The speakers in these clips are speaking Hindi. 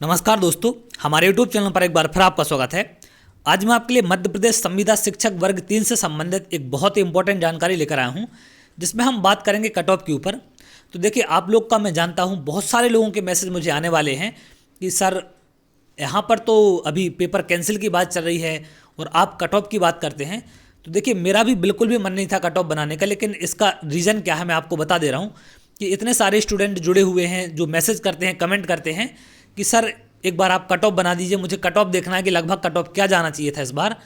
नमस्कार दोस्तों, हमारे यूट्यूब चैनल पर एक बार फिर आपका स्वागत है। आज मैं आपके लिए मध्य प्रदेश संविदा शिक्षक वर्ग 3 से संबंधित एक बहुत ही इंपॉर्टेंट जानकारी लेकर आया हूं, जिसमें हम बात करेंगे कट ऑफ के ऊपर। तो देखिए, आप लोग का मैं जानता हूं, बहुत सारे लोगों के मैसेज मुझे आने वाले हैं कि सर यहाँ पर तो अभी पेपर कैंसिल की बात चल रही है और आप कट ऑफ की बात करते हैं। तो देखिए, मेरा भी बिल्कुल भी मन नहीं था कट ऑफ बनाने का, लेकिन इसका रीज़न क्या है मैं आपको बता दे रहा हूँ कि इतने सारे स्टूडेंट जुड़े हुए हैं जो मैसेज करते हैं, कमेंट करते हैं कि सर एक बार आप कट ऑफ बना दीजिए, मुझे कट ऑफ देखना है कि लगभग कट ऑफ क्या जाना चाहिए था इस बार।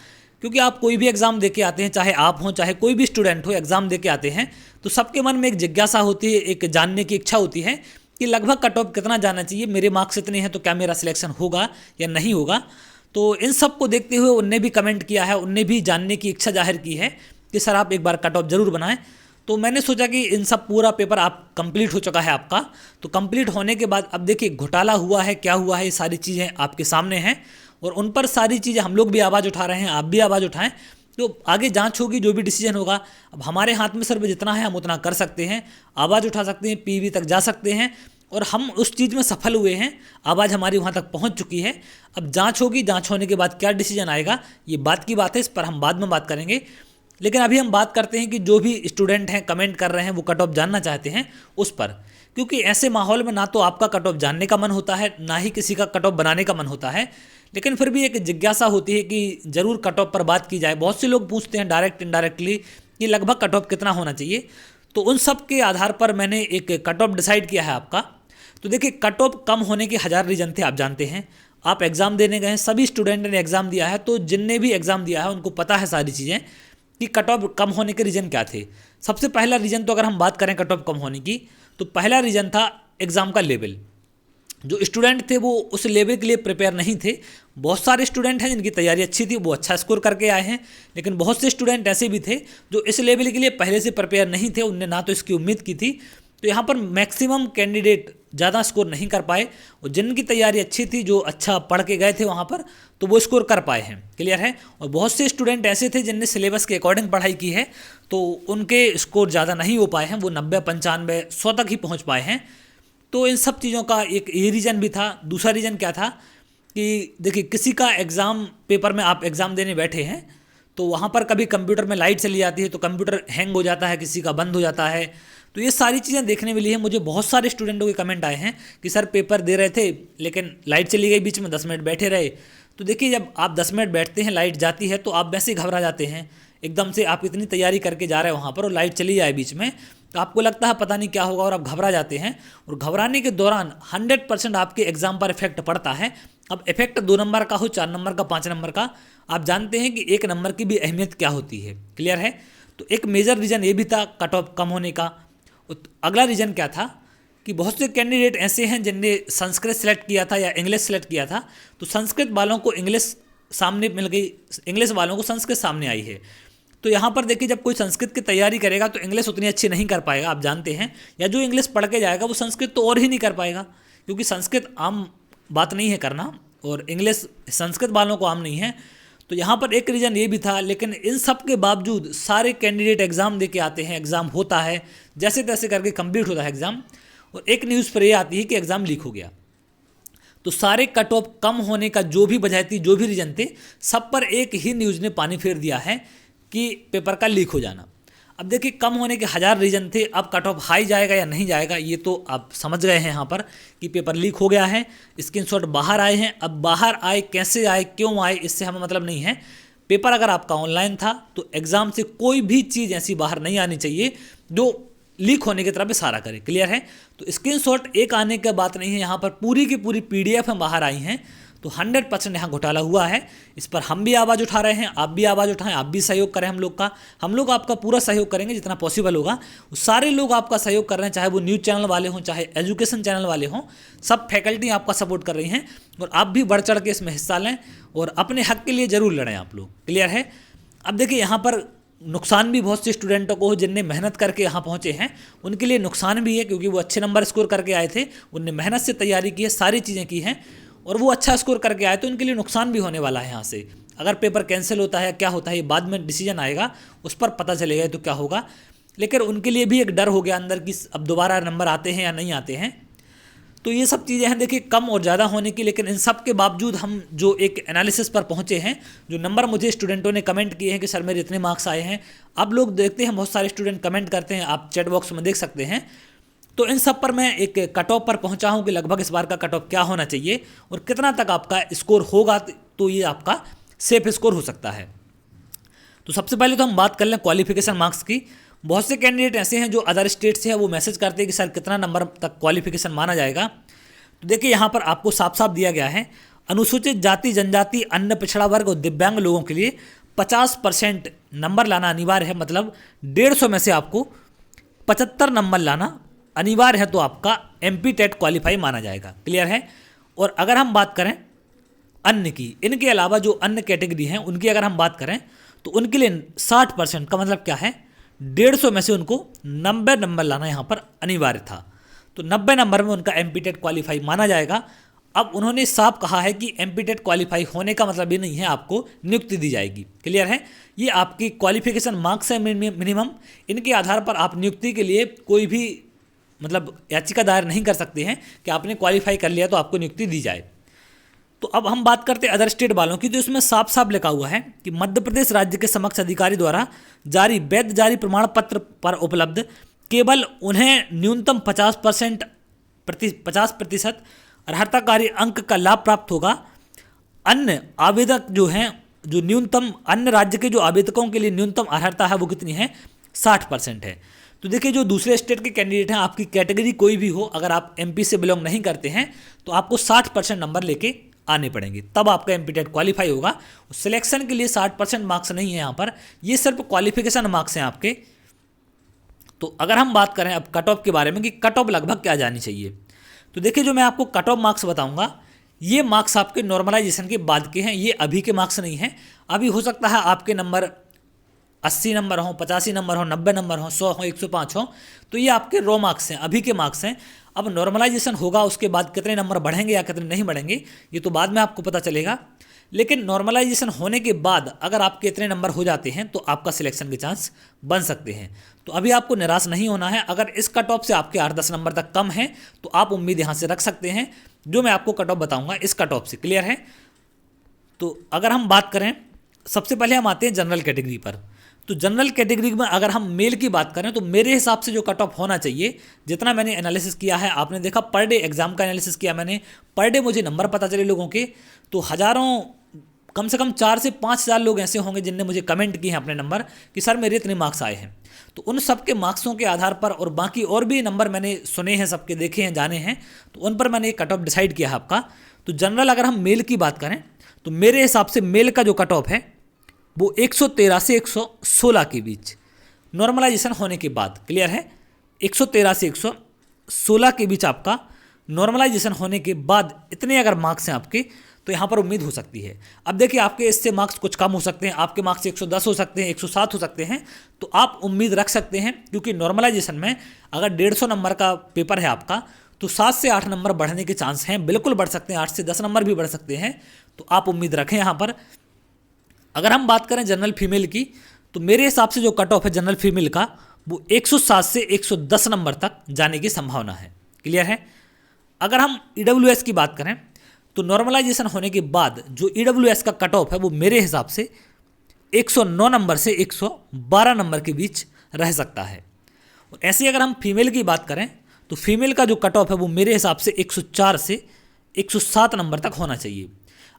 क्योंकि आप कोई भी एग्ज़ाम दे के आते हैं, चाहे आप हों चाहे कोई भी स्टूडेंट हो, एग्ज़ाम दे के आते हैं तो सबके मन में एक जिज्ञासा होती है, एक जानने की इच्छा होती है कि लगभग कट ऑफ कितना जाना चाहिए, मेरे मार्क्स इतने हैं तो क्या मेरा सिलेक्शन होगा या नहीं होगा। तो इन सब को देखते हुए उनने भी कमेंट किया है, उनने भी जानने की इच्छा जाहिर की है कि सर आप एक बार कट ऑफ ज़रूर बनाएं। तो मैंने सोचा कि इन सब पूरा पेपर आप कंप्लीट हो चुका है आपका, तो कंप्लीट होने के बाद अब देखिए घोटाला हुआ है, क्या हुआ है, ये सारी चीज़ें आपके सामने हैं और उन पर सारी चीज़ें हम लोग भी आवाज़ उठा रहे हैं, आप भी आवाज़ उठाएं। तो आगे जांच होगी, जो भी डिसीजन होगा। अब हमारे हाथ में सिर्फ जितना है हम उतना कर सकते हैं, आवाज़ उठा सकते हैं, पीवी तक जा सकते हैं और हम उस चीज़ में सफल हुए हैं, आवाज़ हमारी वहाँ तक पहुँच चुकी है। अब जाँच होगी, जाँच होने के बाद क्या डिसीजन आएगा ये बात की बात है, इस पर हम बाद में बात करेंगे। लेकिन अभी हम बात करते हैं कि जो भी स्टूडेंट हैं कमेंट कर रहे हैं वो कट ऑफ जानना चाहते हैं उस पर, क्योंकि ऐसे माहौल में ना तो आपका कट ऑफ जानने का मन होता है, ना ही किसी का कट ऑफ बनाने का मन होता है। लेकिन फिर भी एक जिज्ञासा होती है कि ज़रूर कट ऑफ पर बात की जाए। बहुत से लोग पूछते हैं डायरेक्ट इनडायरेक्टली कि लगभग कट ऑफ कितना होना चाहिए। तो उन सब के आधार पर मैंने एक कट ऑफ डिसाइड किया है आपका। तो देखिए, कट ऑफ कम होने के हज़ार रीजन थे, आप जानते हैं। आप एग्ज़ाम देने गए हैं, सभी स्टूडेंट ने एग्ज़ाम दिया है, तो जिनने भी एग्ज़ाम दिया है उनको पता है सारी चीज़ें कि कट ऑफ कम होने के रीज़न क्या थे। सबसे पहला रीज़न, तो अगर हम बात करें कट ऑफ कम होने की, तो पहला रीज़न था एग्ज़ाम का लेवल। जो स्टूडेंट थे वो उस लेवल के लिए प्रिपेयर नहीं थे। बहुत सारे स्टूडेंट हैं जिनकी तैयारी अच्छी थी, वो अच्छा स्कोर करके आए हैं, लेकिन बहुत से स्टूडेंट ऐसे भी थे जो इस लेवल के लिए पहले से प्रिपेयर नहीं थे, उनने ना तो इसकी उम्मीद की थी। तो यहाँ पर मैक्सिमम कैंडिडेट ज़्यादा स्कोर नहीं कर पाए और जिनकी तैयारी अच्छी थी, जो अच्छा पढ़ के गए थे वहाँ पर, तो वो स्कोर कर पाए हैं। क्लियर है। और बहुत से स्टूडेंट ऐसे थे जिनने सिलेबस के अकॉर्डिंग पढ़ाई की है, तो उनके स्कोर ज़्यादा नहीं हो पाए हैं, वो 90, 95, 100 तक ही पहुँच पाए हैं। तो इन सब चीज़ों का एक ये रीज़न भी था। दूसरा रीज़न क्या था कि देखिए, किसी का एग्ज़ाम पेपर में आप एग्ज़ाम देने बैठे हैं तो वहाँ पर कभी कंप्यूटर में लाइट चली जाती है तो कंप्यूटर हैंग हो जाता है, किसी का बंद हो जाता है। तो ये सारी चीज़ें देखने मिली है मुझे। बहुत सारे स्टूडेंटों के कमेंट आए हैं कि सर पेपर दे रहे थे लेकिन लाइट चली गई, बीच में 10 मिनट बैठे रहे। तो देखिए, जब आप 10 मिनट बैठते हैं, लाइट जाती है, तो आप वैसे ही घबरा जाते हैं। एकदम से आप इतनी तैयारी करके जा रहे हैं वहाँ पर और लाइट चली जाए बीच में, तो आपको लगता है पता नहीं क्या होगा और आप घबरा जाते हैं। और घबराने के दौरान 100% आपके एग्ज़ाम पर इफेक्ट पड़ता है। अब इफेक्ट 2 नंबर का हो, 4 नंबर का, 5 नंबर का, आप जानते हैं कि 1 नंबर की भी अहमियत क्या होती है। क्लियर है। तो एक मेजर रीज़न ये भी था कट ऑफ कम होने का। अगला रीज़न क्या था कि बहुत से कैंडिडेट ऐसे हैं जिनने संस्कृत सेलेक्ट किया था या इंग्लिश सेलेक्ट किया था, तो संस्कृत वालों को इंग्लिश सामने मिल गई, इंग्लिश वालों को संस्कृत सामने आई है। तो यहाँ पर देखिए, जब कोई संस्कृत की तैयारी करेगा तो इंग्लिश उतनी अच्छी नहीं कर पाएगा, आप जानते हैं। या जो इंग्लिश पढ़ के जाएगा वो संस्कृत तो और ही नहीं कर पाएगा, क्योंकि संस्कृत आम बात नहीं है करना और इंग्लिश संस्कृत वालों को आम नहीं है। तो यहाँ पर एक रीज़न ये भी था। लेकिन इन सब के बावजूद सारे कैंडिडेट एग्ज़ाम दे के आते हैं, एग्ज़ाम होता है, जैसे तैसे करके कंप्लीट होता है एग्ज़ाम, और एक न्यूज़ पर ये आती है कि एग्ज़ाम लीक हो गया। तो सारे कट ऑफ कम होने का जो भी वजह थी, जो भी रीज़न थे, सब पर एक ही न्यूज़ ने पानी फेर दिया है कि पेपर का लीक हो जाना। अब देखिए, कम होने के हज़ार रीज़न थे, अब कट ऑफ हाई जाएगा या नहीं जाएगा ये तो आप समझ गए हैं यहाँ पर कि पेपर लीक हो गया है। स्क्रीनशॉट बाहर आए हैं। अब बाहर आए, कैसे आए, क्यों आए, इससे हमें मतलब नहीं है। पेपर अगर आपका ऑनलाइन था तो एग्ज़ाम से कोई भी चीज़ ऐसी बाहर नहीं आनी चाहिए जो लीक होने की तरफ इशारा करे। क्लियर है। तो स्क्रीनशॉट एक आने की बात नहीं है, यहाँ पर पूरी की पूरी PDF में बाहर आई हैं। तो 100% यहाँ घोटाला हुआ है। इस पर हम भी आवाज़ उठा रहे हैं, आप भी आवाज़ उठाएं, आप भी सहयोग करें हम लोग का। हम लोग आपका पूरा सहयोग करेंगे जितना पॉसिबल होगा। सारे लोग आपका सहयोग कर रहे हैं, चाहे वो न्यूज़ चैनल वाले हों, चाहे एजुकेशन चैनल वाले हों, सब फैकल्टी आपका सपोर्ट कर रही हैं। और आप भी बढ़ चढ़ के इसमें हिस्सा लें और अपने हक के लिए ज़रूर लड़ें आप लोग। क्लियर है। अब देखिए, यहाँ पर नुकसान भी बहुत से स्टूडेंटों को, जिनने मेहनत करके यहाँ पहुँचे हैं उनके लिए नुकसान भी है, क्योंकि वो अच्छे नंबर स्कोर करके आए थे, उनने मेहनत से तैयारी की है, सारी चीज़ें की हैं और वो अच्छा स्कोर करके आए, तो उनके लिए नुकसान भी होने वाला है। यहाँ से अगर पेपर कैंसिल होता है, क्या होता है, ये बाद में डिसीजन आएगा, उस पर पता चलेगा तो क्या होगा। लेकिन उनके लिए भी एक डर हो गया अंदर कि अब दोबारा नंबर आते हैं या नहीं आते हैं। तो ये सब चीज़ें हैं देखिए कम और ज़्यादा होने की, लेकिन इन सब के बावजूद हम जो एक एनालिसिस पर पहुँचे हैं, जो नंबर मुझे स्टूडेंटों ने कमेंट किए हैं कि सर मेरे इतने मार्क्स आए हैं, अब लोग देखते हैं बहुत सारे स्टूडेंट कमेंट करते हैं, आप चैट बॉक्स में देख सकते हैं। तो इन सब पर मैं एक कट ऑफ पर पहुंचा हूं कि लगभग इस बार का कट ऑफ क्या होना चाहिए और कितना तक आपका स्कोर होगा, तो ये आपका सेफ स्कोर हो सकता है। तो सबसे पहले तो हम बात कर लें क्वालिफिकेशन मार्क्स की। बहुत से कैंडिडेट ऐसे हैं जो अदर स्टेट से हैं, वो मैसेज करते हैं कि सर कितना नंबर तक क्वालिफिकेशन माना जाएगा। तो देखिए यहाँ पर आपको साफ साफ दिया गया है, अनुसूचित जाति जनजाति अन्य पिछड़ा वर्ग और दिव्यांग लोगों के लिए 50% नंबर लाना अनिवार्य है। मतलब 150 में से आपको 75 नंबर लाना अनिवार्य है, तो आपका एमपी टेट क्वालिफाई माना जाएगा। क्लियर है। और अगर हम बात करें अन्य की, इनके अलावा जो अन्य कैटेगरी हैं उनकी अगर हम बात करें तो उनके लिए 60% का मतलब क्या है, 150 में से उनको 90 नंबर लाना यहाँ पर अनिवार्य था। तो 90 नंबर में उनका एमपी टेट क्वालिफाई माना जाएगा। अब उन्होंने साफ कहा है कि एमपी टेट क्वालिफाई होने का मतलब ये नहीं है आपको नियुक्ति दी जाएगी। क्लियर है। ये आपकी क्वालिफिकेशन मार्क्स है मिनिमम, इनके आधार पर आप नियुक्ति के लिए कोई भी मतलब याचिका दायर नहीं कर सकते हैं कि आपने क्वालिफाई कर लिया तो आपको नियुक्ति दी जाए। तो अब हम बात करते हैं अदर स्टेट वालों की, तो इसमें साफ साफ लिखा हुआ है कि मध्य प्रदेश राज्य के समक्ष अधिकारी द्वारा जारी वैध जारी प्रमाण पत्र पर उपलब्ध केवल उन्हें न्यूनतम 50% अर्हताकारी अंक का लाभ प्राप्त होगा। अन्य आवेदक जो हैं, जो न्यूनतम अन्य राज्य के जो आवेदकों के लिए न्यूनतम अर्हता है वो कितनी है, 60% है। तो देखिए जो दूसरे स्टेट के कैंडिडेट हैं, आपकी कैटेगरी कोई भी हो, अगर आप एमपी से बिलोंग नहीं करते हैं तो आपको 60% नंबर लेके आने पड़ेंगे, तब आपका एमपी टेट क्वालिफाई होगा। सिलेक्शन के लिए 60% मार्क्स नहीं है यहाँ पर, ये सिर्फ क्वालिफिकेशन मार्क्स हैं आपके। तो अगर हम बात करें अब कट ऑफ के बारे में कि कट ऑफ लगभग क्या जानी चाहिए, तो देखिए जो मैं आपको कट ऑफ मार्क्स बताऊंगा ये मार्क्स आपके नॉर्मलाइजेशन के बाद के हैं, ये अभी के मार्क्स नहीं हैं। अभी हो सकता है आपके नंबर 80 नंबर हो, 85 नंबर हो, 90 नंबर हो, 100 हो, 105 हो, तो ये आपके रॉ मार्क्स हैं, अभी के मार्क्स हैं। अब नॉर्मलाइजेशन होगा उसके बाद कितने नंबर बढ़ेंगे या कितने नहीं बढ़ेंगे ये तो बाद में आपको पता चलेगा। लेकिन नॉर्मलाइजेशन होने के बाद अगर आपके इतने नंबर हो जाते हैं तो आपका सिलेक्शन के चांस बन सकते हैं। तो अभी आपको निराश नहीं होना है। अगर इस कट ऑफ से आपके 8-10 नंबर तक कम है तो आप उम्मीद यहाँ से रख सकते हैं, जो मैं आपको कट ऑफ बताऊँगा इस कट ऑफ से। क्लियर है। तो अगर हम बात करें, सबसे पहले हम आते हैं जनरल कैटेगरी पर। तो जनरल कैटेगरी में अगर हम मेल की बात करें तो मेरे हिसाब से जो कट ऑफ होना चाहिए, जितना मैंने एनालिसिस किया है, आपने देखा पर डे एग्जाम का एनालिसिस किया मैंने, पर डे मुझे नंबर पता चले लोगों के, तो हज़ारों कम से कम 4 से 5 हज़ार लोग ऐसे होंगे जिनने मुझे कमेंट किए हैं अपने नंबर कि सर मेरे इतने मार्क्स आए हैं। तो उन सब के मार्क्सों के आधार पर और बाकी और भी नंबर मैंने सुने हैं, सबके देखे हैं, जाने हैं, तो उन पर मैंने एक कट ऑफ डिसाइड किया है आपका। तो जनरल अगर हम मेल की बात करें तो मेरे हिसाब से मेल का जो कट ऑफ है वो 113 से 116 के बीच नॉर्मलाइजेशन होने के बाद। क्लियर है। 113 से 116 के बीच आपका नॉर्मलाइजेशन होने के बाद इतने अगर मार्क्स हैं आपके तो यहाँ पर उम्मीद हो सकती है। अब देखिए आपके इससे मार्क्स कुछ कम हो सकते हैं, आपके मार्क्स 110 हो सकते हैं, 107 हो सकते हैं, तो आप उम्मीद रख सकते हैं। क्योंकि नॉर्मलाइजेशन में अगर 150 नंबर का पेपर है आपका तो 7 से 8 नंबर बढ़ने के चांस हैं, बिल्कुल बढ़ सकते हैं, 8 से 10 नंबर भी बढ़ सकते हैं। तो आप उम्मीद रखें यहाँ पर। अगर हम बात करें जनरल फीमेल की तो मेरे हिसाब से जो कट ऑफ है जनरल फीमेल का वो 107 से 110 नंबर तक जाने की संभावना है। क्लियर है। अगर हम ईडब्ल्यूएस की बात करें तो नॉर्मलाइजेशन होने के बाद जो ईडब्ल्यूएस का कट ऑफ है वो मेरे हिसाब से 109 नंबर से 112 नंबर के बीच रह सकता है। और ऐसे अगर हम फीमेल की बात करें तो फीमेल का जो कट ऑफ है वो मेरे हिसाब से 104 से 107 नंबर तक होना चाहिए।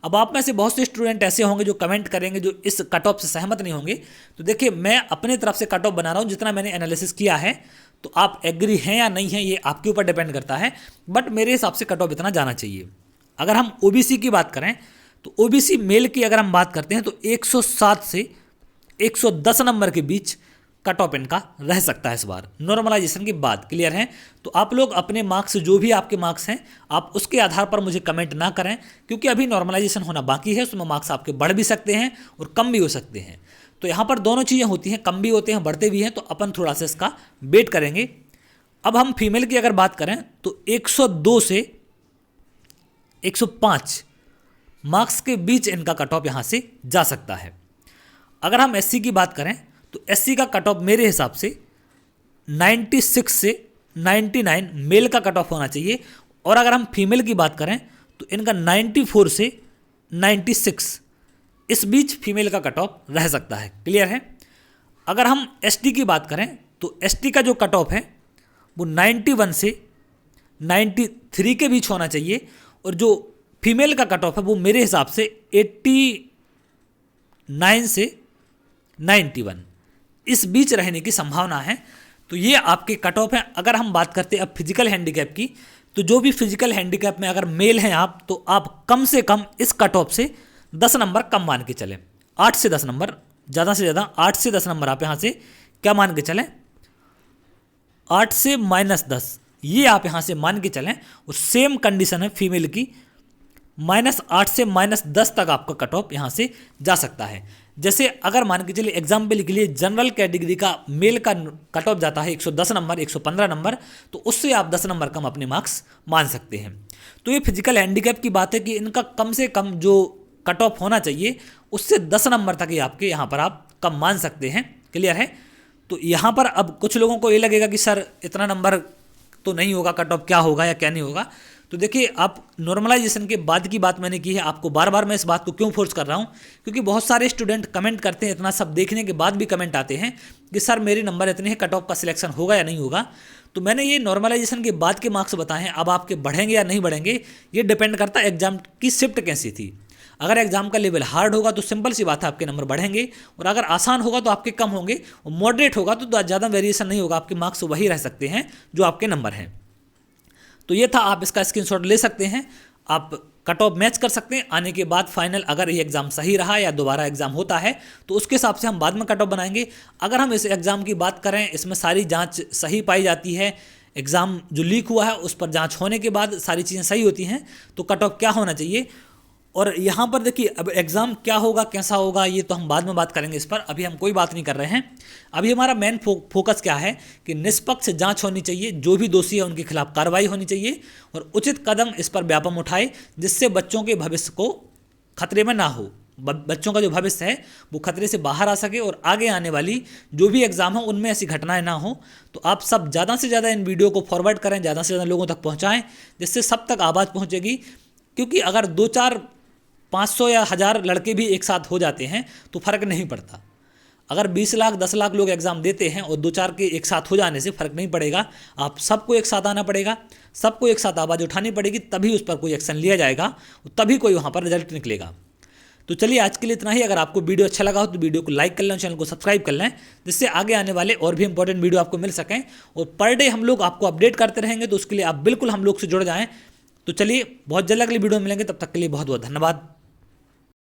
अब आप में से बहुत से स्टूडेंट ऐसे होंगे जो कमेंट करेंगे जो इस कट ऑफ से सहमत नहीं होंगे। तो देखिए मैं अपने तरफ से कट ऑफ बना रहा हूँ, जितना मैंने एनालिसिस किया है, तो आप एग्री हैं या नहीं हैं ये आपके ऊपर डिपेंड करता है, बट मेरे हिसाब से कट ऑफ इतना जाना चाहिए। अगर हम ओबीसी की बात करें तो ओबीसी मेल की अगर हम बात करते हैं तो 107 से 110 नंबर के बीच कट ऑफ इनका रह सकता है इस बार नॉर्मलाइजेशन के बाद। क्लियर है। तो आप लोग अपने मार्क्स, जो भी आपके मार्क्स हैं, आप उसके आधार पर मुझे कमेंट ना करें, क्योंकि अभी नॉर्मलाइजेशन होना बाकी है, उसमें मार्क्स आपके बढ़ भी सकते हैं और कम भी हो सकते हैं। तो यहाँ पर दोनों चीज़ें होती हैं, कम भी होते हैं, बढ़ते भी हैं, तो अपन थोड़ा सा इसका वेट करेंगे। अब हम फीमेल की अगर बात करें तो 102 से 105 मार्क्स के बीच इनका कट ऑफ यहाँ से जा सकता है। अगर हम एससी की बात करें तो एससी का कट ऑफ मेरे हिसाब से 96 से 99 मेल का कट ऑफ होना चाहिए और अगर हम फीमेल की बात करें तो इनका 94 से 96 इस बीच फीमेल का कट ऑफ रह सकता है। क्लियर है। अगर हम एसटी की बात करें तो एसटी का जो कट ऑफ है वो 91 से 93 के बीच होना चाहिए, और जो फीमेल का कट ऑफ है वो मेरे हिसाब से 89 से 91 इस बीच रहने की संभावना है। तो ये आपके कट ऑफ हैं। अगर हम बात करते हैं अब फिजिकल हैंडीकैप की, तो जो भी फिजिकल हैंडीकैप में अगर मेल हैं आप, तो आप कम से कम इस कट ऑफ से 10 नंबर कम मान के चलें। 8 से 10 नंबर, ज़्यादा से ज़्यादा 8 से 10 नंबर आप यहाँ से क्या मान के चलें, 8 से -10 ये आप यहाँ से मान के चलें। और सेम कंडीशन है फीमेल की, -8 से -10 तक आपका कट ऑफ यहाँ से जा सकता है। जैसे अगर मान के चलिए एग्जाम्पल के लिए जनरल कैटेगरी का मेल का कट ऑफ जाता है 110 नंबर, 115 नंबर, तो उससे आप 10 नंबर कम अपने मार्क्स मान सकते हैं। तो ये फिजिकल हैंडीकैप की बात है कि इनका कम से कम जो कट ऑफ होना चाहिए उससे 10 नंबर तक ही आपके यहाँ पर आप कम मान सकते हैं। क्लियर है। तो यहाँ पर अब कुछ लोगों को ये लगेगा कि सर इतना नंबर तो नहीं होगा, कट ऑफ क्या होगा या क्या नहीं होगा। तो देखिए, आप नॉर्मलाइजेशन के बाद की बात मैंने की है, आपको बार बार मैं इस बात को क्यों फोर्स कर रहा हूँ, क्योंकि बहुत सारे स्टूडेंट कमेंट करते हैं, इतना सब देखने के बाद भी कमेंट आते हैं कि सर मेरे नंबर इतने हैं, कट ऑफ का सिलेक्शन होगा या नहीं होगा। तो मैंने ये नॉर्मलाइजेशन के बाद के मार्क्स बताए हैं। अब आपके बढ़ेंगे या नहीं बढ़ेंगे ये डिपेंड करता है एग्जाम की शिफ्ट कैसी थी। अगर एग्जाम का लेवल हार्ड होगा तो सिंपल सी बात है आपके नंबर बढ़ेंगे, और अगर आसान होगा तो आपके कम होंगे, और मॉडरेट होगा तो ज़्यादा वेरिएशन नहीं होगा, आपके मार्क्स वही रह सकते हैं जो आपके नंबर हैं। तो ये था, आप इसका स्क्रीनशॉट ले सकते हैं, आप कट ऑफ मैच कर सकते हैं। आने के बाद फाइनल अगर ये एग्ज़ाम सही रहा या दोबारा एग्ज़ाम होता है तो उसके हिसाब से हम बाद में कट ऑफ बनाएंगे। अगर हम इस एग्ज़ाम की बात करें, इसमें सारी जांच सही पाई जाती है, एग्ज़ाम जो लीक हुआ है उस पर जांच होने के बाद सारी चीज़ें सही होती हैं, तो कट ऑफ क्या होना चाहिए। और यहाँ पर देखिए, अब एग्ज़ाम क्या होगा कैसा होगा ये तो हम बाद में बात करेंगे इस पर, अभी हम कोई बात नहीं कर रहे हैं। अभी हमारा मेन फोकस क्या है कि निष्पक्ष जांच होनी चाहिए, जो भी दोषी है उनके खिलाफ कार्रवाई होनी चाहिए, और उचित कदम इस पर व्यापम उठाए जिससे बच्चों के भविष्य को खतरे में ना हो, बच्चों का जो भविष्य है वो खतरे से बाहर आ सके, और आगे आने वाली जो भी एग्ज़ाम हो उनमें ऐसी घटनाएं ना हो। तो आप सब ज़्यादा से ज़्यादा इन वीडियो को फॉरवर्ड करें, ज़्यादा से ज़्यादा लोगों तक पहुँचाएँ, जिससे सब तक आवाज़ पहुँचेगी। क्योंकि अगर 2-4 500 या 1000 लड़के भी एक साथ हो जाते हैं तो फ़र्क नहीं पड़ता। अगर 20 लाख 10 लाख लोग एग्ज़ाम देते हैं और 2-4 के एक साथ हो जाने से फ़र्क नहीं पड़ेगा। आप सबको एक साथ आना पड़ेगा, सबको एक साथ आवाज़ उठानी पड़ेगी, तभी उस पर कोई एक्शन लिया जाएगा, तभी कोई वहाँ पर रिजल्ट निकलेगा। तो चलिए, आज के लिए इतना ही। अगर आपको वीडियो अच्छा लगा हो तो वीडियो को लाइक कर लें, चैनल को सब्सक्राइब कर लें, जिससे आगे आने वाले और भी इंपॉर्टेंट वीडियो आपको मिल सकें। और पर डे हम लोग आपको अपडेट करते रहेंगे, तो उसके लिए आप बिल्कुल हम लोग से जुड़ जाएँ। तो चलिए, बहुत जल्द अगली वीडियो में मिलेंगे, तब तक के लिए बहुत बहुत धन्यवाद।